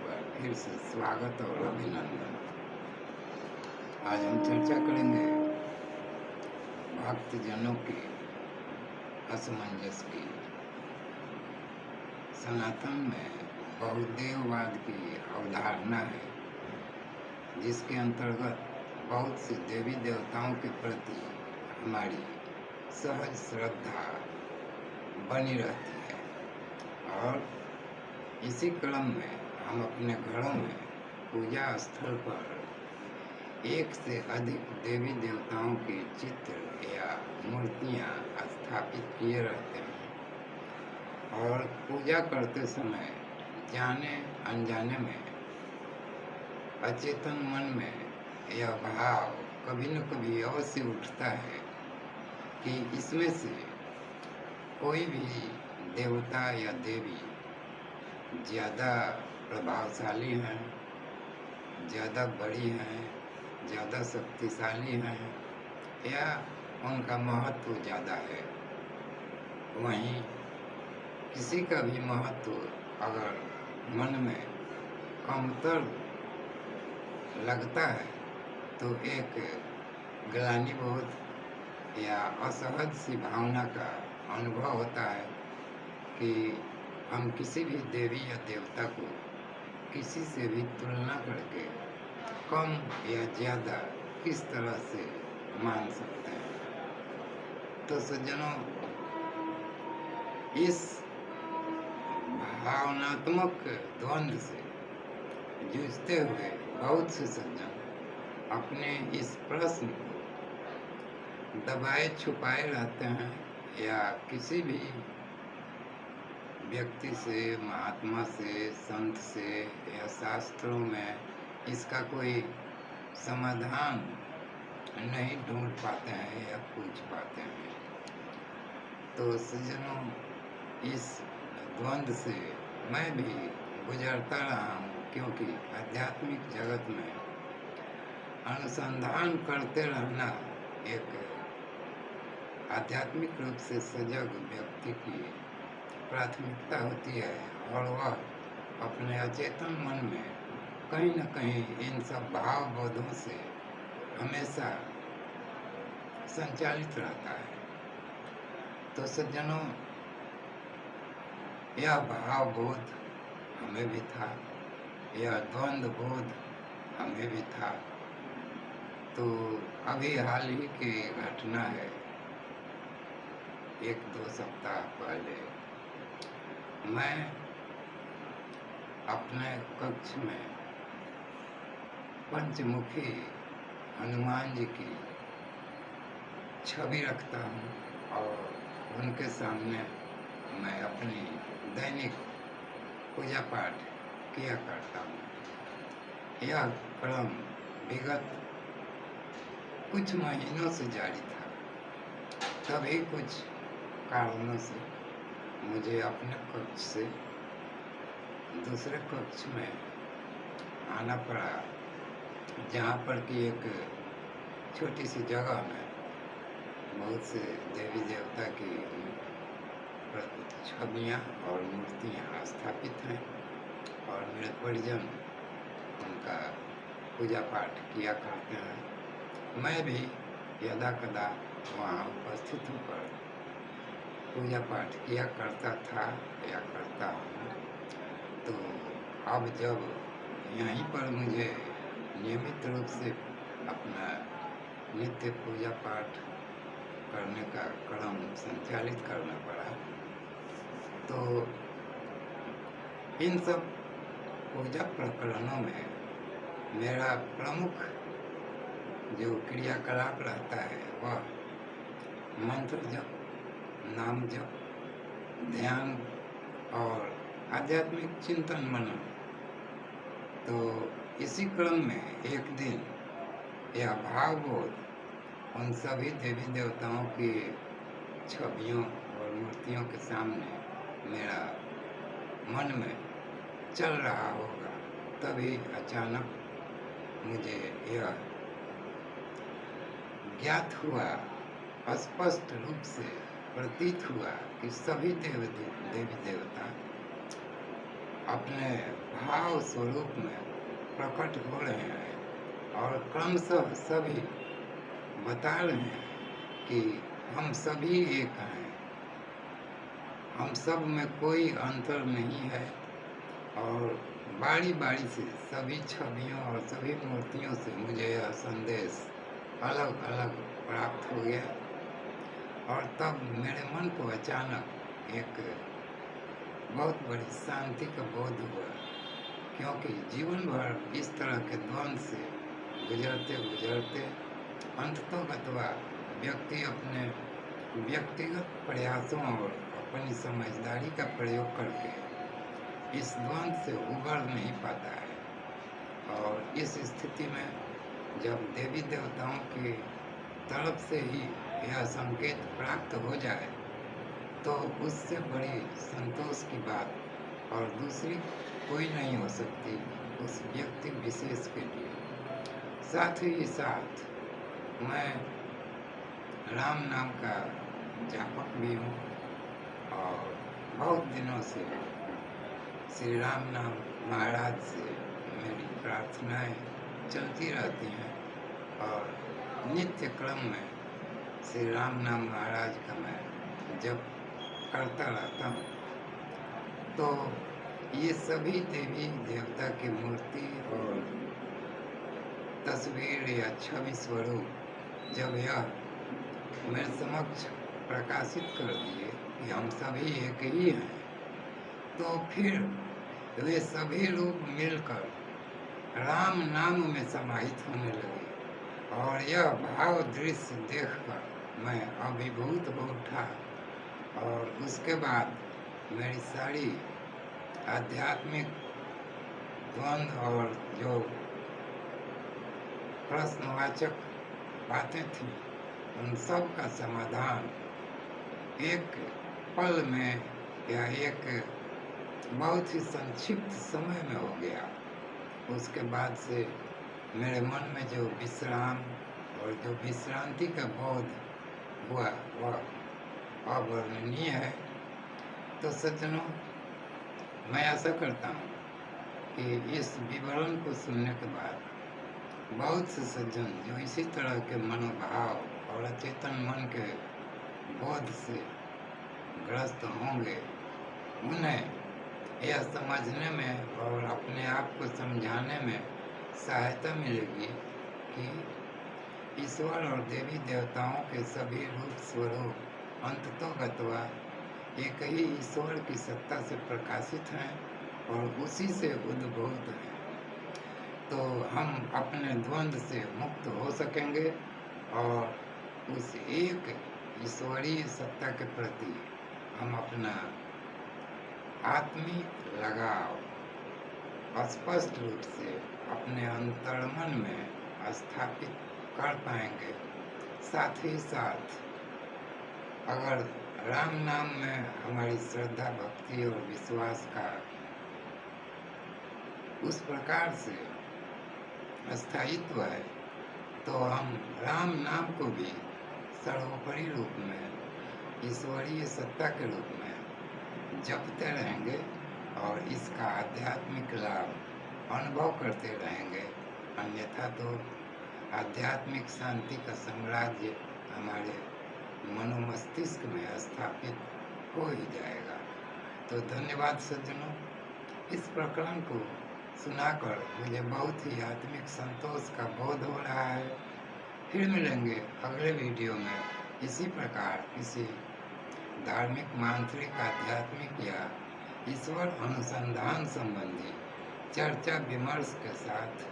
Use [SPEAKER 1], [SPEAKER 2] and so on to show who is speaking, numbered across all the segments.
[SPEAKER 1] पर फिर से स्वागत और अभिनंदन। आज हम चर्चा करेंगे भक्तजनों की असमंजस की। सनातन में बहुदेववाद की अवधारणा है, जिसके अंतर्गत बहुत से देवी देवताओं के प्रति हमारी सहज श्रद्धा बनी रहती है और इसी क्रम में हम अपने घरों में पूजा स्थल पर एक से अधिक देवी देवताओं के चित्र या मूर्तियां स्थापित किए रहते हैं और पूजा करते समय जाने अनजाने में अचेतन मन में यह भाव कभी न कभी अवश्य उठता है कि इसमें से कोई भी देवता या देवी ज़्यादा प्रभावशाली हैं, ज़्यादा बड़ी हैं, ज़्यादा शक्तिशाली हैं या उनका महत्व ज़्यादा है। वहीं किसी का भी महत्व अगर मन में कमतर लगता है तो एक ग्लानिबोध या असहज सी भावना का अनुभव होता है कि हम किसी भी देवी या देवता को किसी से भी तुलना करके कम या ज़्यादा किस तरह से मान सकते हैं। तो सज्जनों, इस भावनात्मक द्वंद्व से जूझते हुए बहुत से सज्जन अपने इस प्रश्न को दबाए छुपाए रहते हैं या किसी भी व्यक्ति से, महात्मा से, संत से या शास्त्रों में इसका कोई समाधान नहीं ढूंढ पाते हैं या पूछ पाते हैं। तो सज्जनों, इस द्वंद्व से मैं भी गुजरता रहा हूँ, क्योंकि आध्यात्मिक जगत में अनुसंधान करते रहना एक आध्यात्मिक रूप से सजग व्यक्ति की प्राथमिकता होती है और वह अपने अचेतन मन में कहीं न कहीं इन सब भाव बोधों से हमेशा संचालित रहता है। तो सज्जनों, यह भाव बोध हमें भी था, यह द्वंद्व बोध हमें भी था। तो अभी हाल ही की घटना है, 1-2 सप्ताह पहले मैं अपने कक्ष में पंचमुखी हनुमान जी की छवि रखता हूँ और उनके सामने मैं अपनी दैनिक पूजा पाठ किया करता हूँ। यह क्रम विगत कुछ महीनों से जारी था। तभी कुछ कारणों से मुझे अपने कक्ष से दूसरे कक्ष में आना पड़ा, जहाँ पर कि एक छोटी सी जगह में बहुत से देवी देवता की छवियाँ और मूर्तियाँ स्थापित हैं और मेरे परिजन उनका पूजा पाठ किया करते हैं। मैं भी यदा कदा वहाँ उपस्थित होकर पूजा पाठ किया करता था या करता हूँ। तो अब जब यहीं पर मुझे नियमित रूप से अपना नित्य पूजा पाठ करने का क्रम संचालित करना पड़ा, तो इन सब पूजा प्रकरणों में मेरा प्रमुख जो क्रियाकलाप रहता है वह मंत्र जप, नाम जप, ध्यान और आध्यात्मिक चिंतन मनन। तो इसी क्रम में एक दिन यह भावबोध उन सभी देवी देवताओं की छवियों और मूर्तियों के सामने मेरा मन में चल रहा होगा, तभी अचानक मुझे यह ज्ञात हुआ, स्पष्ट रूप से प्रतीत हुआ कि सभी देवी देवता अपने भाव स्वरूप में प्रकट हो रहे हैं और क्रमशः सभी बता रहे हैं कि हम सभी एक हैं, हम सब में कोई अंतर नहीं है। और बारी बारी से सभी छवियों और सभी मूर्तियों से मुझे यह संदेश अलग अलग प्राप्त हो गया और तब मेरे मन को अचानक एक बहुत बड़ी शांति का बोध हुआ, क्योंकि जीवन भर इस तरह के द्वंद्व से गुजरते गुजरते अंततोगत्वा व्यक्ति अपने व्यक्तिगत प्रयासों और अपनी समझदारी का प्रयोग करके इस द्वंद्व से उबर नहीं पाता है। और इस स्थिति में जब देवी देवताओं की तरफ से ही यह संकेत प्राप्त हो जाए तो उससे बड़ी संतोष की बात और दूसरी कोई नहीं हो सकती उस व्यक्ति विशेष के लिए। साथ ही साथ मैं राम नाम का जापक भी हूँ और बहुत दिनों से श्री राम नाम महाराज से मेरी प्रार्थनाएं चलती रहती हैं और नित्य क्रम में श्री राम नाम महाराज का मैं जप करता रहता हूँ। तो ये सभी देवी देवता की मूर्ति और तस्वीर या छवि स्वरूप जब यह मेरे समक्ष प्रकाशित कर दिए कि हम सभी एक ही हैं, तो फिर वे सभी रूप मिलकर राम नाम में समाहित होने लगे और यह भाव दृश्य देखकर मैं अभिभूत हो उठा। और उसके बाद मेरी सारी आध्यात्मिक द्वंद्व और जो प्रश्नवाचक बातें थी उन सब का समाधान एक पल में या एक बहुत ही संक्षिप्त समय में हो गया। उसके बाद से मेरे मन में जो विश्राम और जो विश्रांति का बोध हुआ वह अवर्णनीय है। तो सज्जनों, मैं आशा करता हूँ कि इस विवरण को सुनने के बाद बहुत से सज्जन जो इसी तरह के मनोभाव और अचेतन मन के बोध से ग्रस्त होंगे, उन्हें यह समझने में और अपने आप को समझाने में सहायता मिलेगी कि ईश्वर और देवी देवताओं के सभी रूप स्वरूप अंततोगत्वा एक ही ईश्वर की सत्ता से प्रकाशित हैं और उसी से उद्भूत हैं। तो हम अपने द्वंद्व से मुक्त हो सकेंगे और उस एक ईश्वरीय सत्ता के प्रति हम अपना आत्मिक लगाव स्पष्ट रूप से अपने अंतर्मन में स्थापित कर पाएंगे। साथ ही साथ अगर राम नाम में हमारी श्रद्धा भक्ति और विश्वास का उस प्रकार से स्थायित्व है तो हम राम नाम को भी सर्वोपरि रूप में ईश्वरीय सत्ता के रूप में जपते रहेंगे और इसका आध्यात्मिक लाभ अनुभव करते रहेंगे। अन्यथा तो आध्यात्मिक शांति का साम्राज्य हमारे मनोमस्तिष्क में स्थापित हो ही जाएगा। तो धन्यवाद सज्जनों, इस प्रकरण को सुनाकर मुझे बहुत ही आत्मिक संतोष का बोध हो रहा है। फिर मिलेंगे अगले वीडियो में इसी प्रकार किसी धार्मिक, मांत्रिक, आध्यात्मिक या ईश्वर अनुसंधान संबंधी चर्चा विमर्श के साथ।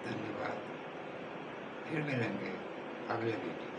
[SPEAKER 1] धन्यवाद। फिर मिलेंगे अगले वीडियो।